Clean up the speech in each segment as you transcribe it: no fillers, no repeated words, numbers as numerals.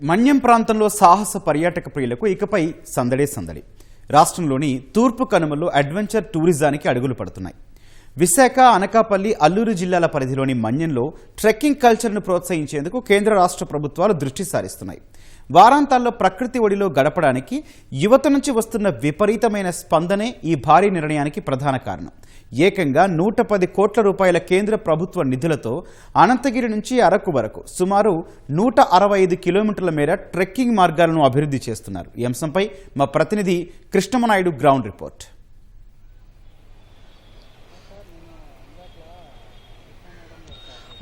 మన్యం ప్రాంతంలో సాహస పర్యాటక ప్రియులకు ఇకపై సందడే సందడి. రాష్ట్రంలోని తూర్పు కనుమల్లో అడ్వెంచర్ టూరిజానికి అడుగులు పడుతున్నాయి. విశాఖ, అనకాపల్లి, అల్లూరు జిల్లాల పరిధిలోని మన్యంలో ట్రెక్కింగ్ కల్చర్ను ప్రోత్సహించేందుకు కేంద్ర రాష్ట్ర ప్రభుత్వాలు దృష్టి సారిస్తున్నాయి. వారాంతాల్లో ప్రకృతి ఒడిలో గడపడానికి యువత నుంచి వస్తున్న విపరీతమైన స్పందనే ఈ భారీ నిర్ణయానికి ప్రధాన కారణం. ఏకంగా 110 కోట్ల రూపాయల కేంద్ర ప్రభుత్వ నిధులతో అనంతగిరి నుంచి అరకు వరకు సుమారు 165 కిలోమీటర్ల మేర ట్రెక్కింగ్ మార్గాలను అభివృద్ధి చేస్తున్నారు. ఈ అంశంపై మా ప్రతినిధి కృష్ణమనాయుడు గ్రౌండ్ రిపోర్ట్.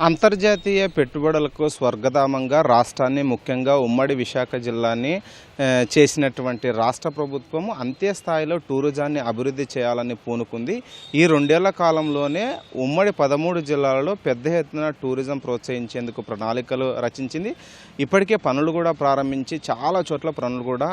అంతర్జాతీయ పెట్టుబడులకు స్వర్గధామంగా రాష్ట్రాన్ని, ముఖ్యంగా ఉమ్మడి విశాఖ జిల్లాని చేసినటువంటి రాష్ట్ర ప్రభుత్వం అంతే స్థాయిలో టూరిజాన్ని అభివృద్ధి చేయాలని పూనుకుంది. ఈ 2 ఏళ్ల కాలంలోనే ఉమ్మడి 13 జిల్లాలలో పెద్ద ఎత్తున టూరిజం ప్రోత్సహించేందుకు ప్రణాళికలు రచించింది. ఇప్పటికే పనులు కూడా ప్రారంభించి చాలా చోట్ల పనులు కూడా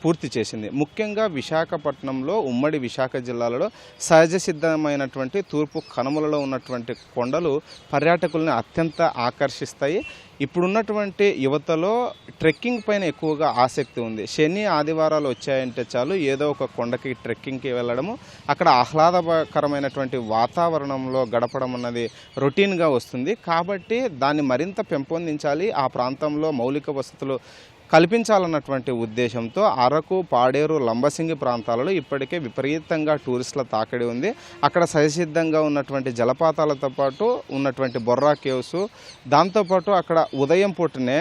పూర్తి చేసింది. ముఖ్యంగా విశాఖపట్నంలో, ఉమ్మడి విశాఖ జిల్లాలలో సహజ సిద్ధమైనటువంటి తూర్పు కనుమలలో ఉన్నటువంటి కొండలు పర్యాటకులను అత్యంత ఆకర్షిస్తాయి. ఇప్పుడున్నటువంటి యువతలో ట్రెక్కింగ్ పైన ఎక్కువగా ఆసక్తి ఉంది. శని, ఆదివారాలు వచ్చాయంటే చాలు ఏదో ఒక కొండకి ట్రెక్కింగ్కి వెళ్ళడము, అక్కడ ఆహ్లాదకరమైనటువంటి వాతావరణంలో గడపడం అన్నది రొటీన్గా వస్తుంది. కాబట్టి దాన్ని మరింత పెంపొందించాలి, ఆ ప్రాంతంలో మౌలిక వసతులు కల్పించాలన్నటువంటి ఉద్దేశంతో అరకు, పాడేరు, లంబసింగి ప్రాంతాలలో ఇప్పటికే విపరీతంగా టూరిస్టుల తాకిడి ఉంది. అక్కడ సహసిద్ధంగా ఉన్నటువంటి జలపాతాలతో పాటు ఉన్నటువంటి బొర్రా కేవ్స్, దాంతోపాటు అక్కడ ఉదయం పూటనే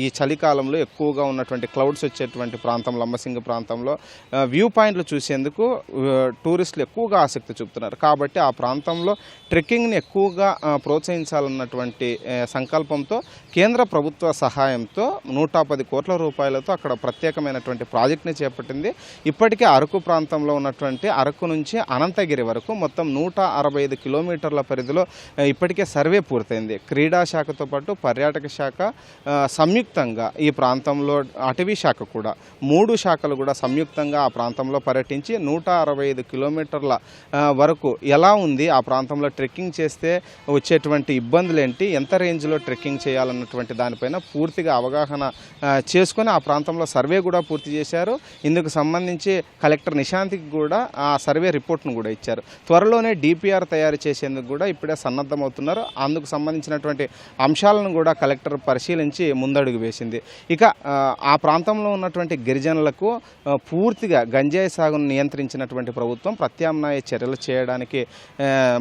ఈ చలికాలంలో ఎక్కువగా ఉన్నటువంటి క్లౌడ్స్ వచ్చేటువంటి ప్రాంతం లంబసింగి ప్రాంతంలో వ్యూ పాయింట్లు చూసేందుకు టూరిస్టులు ఎక్కువగా ఆసక్తి చూపుతున్నారు. కాబట్టి ఆ ప్రాంతంలో ట్రెక్కింగ్ని ఎక్కువగా ప్రోత్సహించాలన్నటువంటి సంకల్పంతో కేంద్ర ప్రభుత్వ సహాయంతో 110 కోట్ల రూపాయలతో అక్కడ ప్రత్యేకమైనటువంటి ప్రాజెక్ట్ని చేపట్టింది. ఇప్పటికే అరకు ప్రాంతంలో ఉన్నటువంటి అరకు నుంచి అనంతగిరి వరకు మొత్తం 165 కిలోమీటర్ల పరిధిలో ఇప్పటికే సర్వే పూర్తయింది. క్రీడా శాఖతో పాటు పర్యాటక శాఖ సంయుక్తంగా ఈ ప్రాంతంలో, అటవీ శాఖ కూడా 3 శాఖలు కూడా సంయుక్తంగా ఆ ప్రాంతంలో పర్యటించి 165 కిలోమీటర్ల వరకు ఎలా ఉంది, ఆ ప్రాంతంలో ట్రెక్కింగ్ చేస్తే వచ్చేటువంటి ఇబ్బందులు ఏంటి, ఎంత రేంజ్లో ట్రెక్కింగ్ చేయాలన్నటువంటి దానిపైన పూర్తిగా అవగాహన చేసుకొని ఆ ప్రాంతంలో సర్వే కూడా పూర్తి చేశారు. ఇందుకు సంబంధించి కలెక్టర్ నిశాంతికి కూడా ఆ సర్వే రిపోర్ట్ను కూడా ఇచ్చారు. త్వరలోనే డిపిఆర్ తయారు చేసేందుకు కూడా ఇప్పుడే సన్నద్ధమవుతున్నారు. అందుకు సంబంధించినటువంటి అంశాలను కూడా కలెక్టర్ పరిశీలించి ముందడుగు వేసింది. ఇక ఆ ప్రాంతంలో ఉన్నటువంటి గిరిజనులకు పూర్తిగా గంజాయి సాగును నియంత్రించినటువంటి ప్రభుత్వం ప్రత్యామ్నాయ చర్యలు చేయడానికి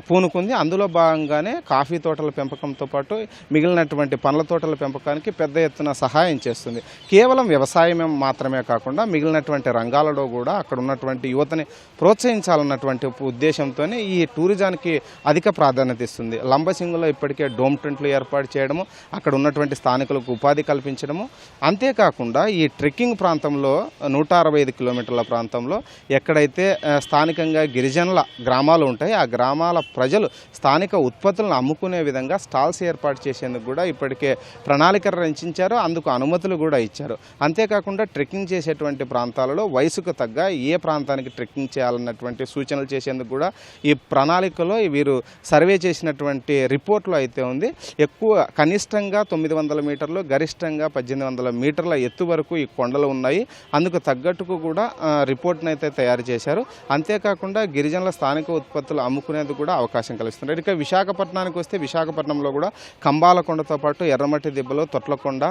పూనుకుంది. అందులో భాగంగానే కాఫీ తోటల పెంపకంతో పాటు మిగిలినటువంటి పండ్ల తోటల పెంపకానికి పెద్ద ఎత్తున సహాయం చేస్తుంది. కేవలం వ్యవసాయం మాత్రమే కాకుండా మిగిలినటువంటి రంగాలలో కూడా అక్కడ ఉన్నటువంటి యువతని ప్రోత్సహించాలన్నటువంటి ఉద్దేశంతోనే ఈ టూరిజానికి అధిక ప్రాధాన్యత ఇస్తుంది. లంబసింగిలో ఇప్పటికే డోమ్ టెంట్లు ఏర్పాటు చేయడము, అక్కడ ఉన్నటువంటి స్థానికులకు ఉపాధి కల్పించడము, అంతేకాకుండా ఈ ట్రెక్కింగ్ ప్రాంతంలో 165 కిలోమీటర్ల ప్రాంతంలో ఎక్కడైతే స్థానికంగా గిరిజనుల గ్రామాలు ఉంటాయి, ఆ గ్రామాల ప్రజలు స్థానిక ఉత్పత్తులను అమ్ముకునే విధంగా స్టాల్స్ ఏర్పాటు చేసేందుకు కూడా ఇప్పటికే ప్రణాళిక రచించారు. అందుకు అనుమతులు కూడా ఇచ్చారు. అంతేకాకుండా ట్రెక్కింగ్ చేసేటువంటి ప్రాంతాలలో వయసుకు తగ్గ ఏ ప్రాంతానికి ట్రెక్కింగ్ చేయాలన్నటువంటి సూచనలు చేసేందుకు కూడా ఈ ప్రణాళికలో వీరు సర్వే చేసినటువంటి రిపోర్ట్లో అయితే ఉంది. ఎక్కువ కనిష్టంగా 900 మీటర్లు, గరిష్టంగా 1800 మీటర్ల ఎత్తు వరకు ఈ కొండలు ఉన్నాయి. అందుకు తగ్గట్టుకు కూడా రిపోర్ట్ని అయితే తయారు చేశారు. అంతేకాకుండా గిరిజనుల స్థానిక ఉత్పత్తులు అమ్ముకునేందుకు కూడా అవకాశం కల్పిస్తున్నారు. ఇక విశాఖపట్నానికి వస్తే విశాఖపట్నంలో కూడా కంబాలకొండతో పాటు ఎర్రమట్టి దిబ్బలు, తొట్లకొండ,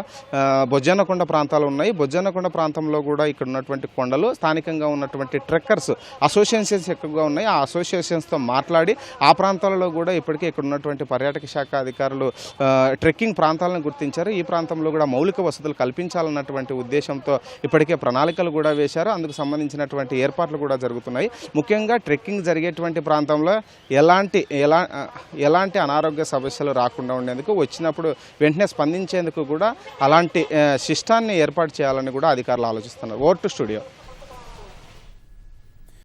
బొజ్జన్నకొండ ప్రాంతాలు ఉన్నాయి. బొజ్జన్నకొండ ప్రాంతంలో కూడా ఇక్కడ ఉన్నటువంటి కొండలు స్థానికంగా ఉన్నటువంటి ట్రెక్కర్స్ అసోసియేషన్స్ ఎక్కువగా ఉన్నాయి. ఆ అసోసియేషన్స్తో మాట్లాడి ఆ ప్రాంతాలలో కూడా ఇప్పటికే ఇక్కడ ఉన్నటువంటి పర్యాటక శాఖ అధికారులు ట్రెక్కింగ్ ప్రాంతాలను గుర్తించారు. ఈ ప్రాంతంలో కూడా మౌలిక వసతులు కల్పించాలన్నటువంటి ఉద్దేశంతో ఇప్పటికే ప్రణాళికలు కూడా వేశారు. అందుకు సంబంధించినటువంటి ఏర్పాట్లు కూడా జరుగుతున్నాయి. ముఖ్యంగా ట్రెక్కింగ్ జరిగేటువంటి ప్రాంతంలో ఎలాంటి అనారోగ్య సమస్యలు రాకుండా ఉండేందుకు, వచ్చినప్పుడు వెంటనే స్పందించేందుకు కూడా అలాంటి శిష్టాన్ని ఏర్పాటు చేయాలని కూడా అధికారులు ఆలోచిస్తున్నారు. Over to studio.